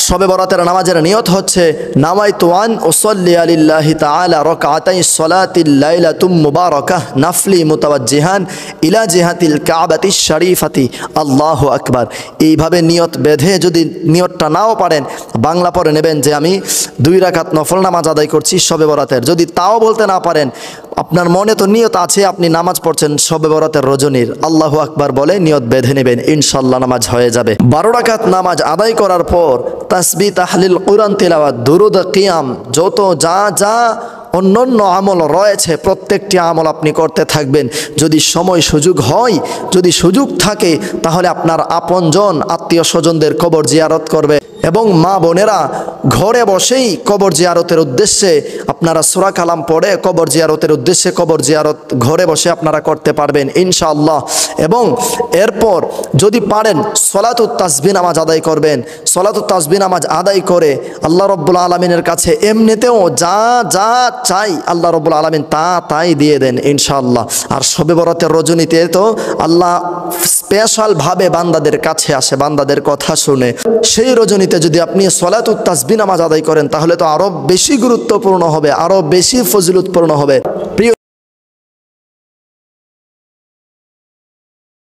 শবে বরাতের নামাজের নিয়ত হচ্ছে নাওয়াইতু আন উসাল্লি লিল্লাহি তাআলা রাকাতাই সলাতিল লাইলাতুম মুবারাকাহ নাফলি মুতাওয়াজ্জিহান ইলা জিহাতিল কাবাতিশ শরীফাতি আল্লাহু আকবার। এইভাবে নিয়ত বেঁধে যদি নিয়তটা নাও পারেন, বাংলা পড়ে নেবেন যে আমি 2 রাকাত নফল নামাজ আদায় করছি শবে বরাতের। যদি তাও বলতে না পারেন, আপনার মনে তো নিয়ত আছে আপনি নামাজ পড়ছেন শবে বরাতের রজনীর, আল্লাহু আকবার বলে নিয়ত বেঁধে নেবেন, ইনশাআল্লাহ নামাজ হয়ে যাবে। 12 রাকাত নামাজ আদায় করার পর তাসবিহ, তাহলিল, কুরআন তিলাওয়াত, দুরুদ, কিয়াম, যত যা অন্যান্য আমল রয়েছে প্রত্যেকটি আমল আপনি করতে থাকবেন। যদি সময় সুযোগ হয়, যদি সুযোগ থাকে, তাহলে আপনার আপনজন আত্মীয় স্বজনদের কবর জিয়ারত করবে এবং মা বোনেরা ঘরে বসেই কবর জিয়ারতের উদ্দেশ্যে আপনারা সূরা কালাম পড়ে কবর জিয়ারতের উদ্দেশ্যে কবর জিয়ারত ঘরে বসে আপনারা করতে পারবেন ইনশাআল্লাহ। এবং এরপর যদি পারেন সলাতুত তাসবিহ নামাজ আদায় করবেন। সলাতুত তাসবিহ নামাজ আদায় করে আল্লাহ রাব্বুল আলামিনের কাছে এমনিতেও যা চাই আল্লাহ রাব্বুল আলামিন তাই দিয়ে দেন ইনশাআল্লাহ। আর শবে বরাতের রজনীতে তো আল্লাহ স্পেশাল ভাবে বান্দাদের কাছে আসে, বান্দাদের কথা শুনে। সেই রজনীতে যদি আপনি সলাতুত তাসবিহ নামাজ আদায় করেন তাহলে তো আরো বেশি গুরুত্বপূর্ণ হবে, আরো বেশি ফজিলতপূর্ণ হবে।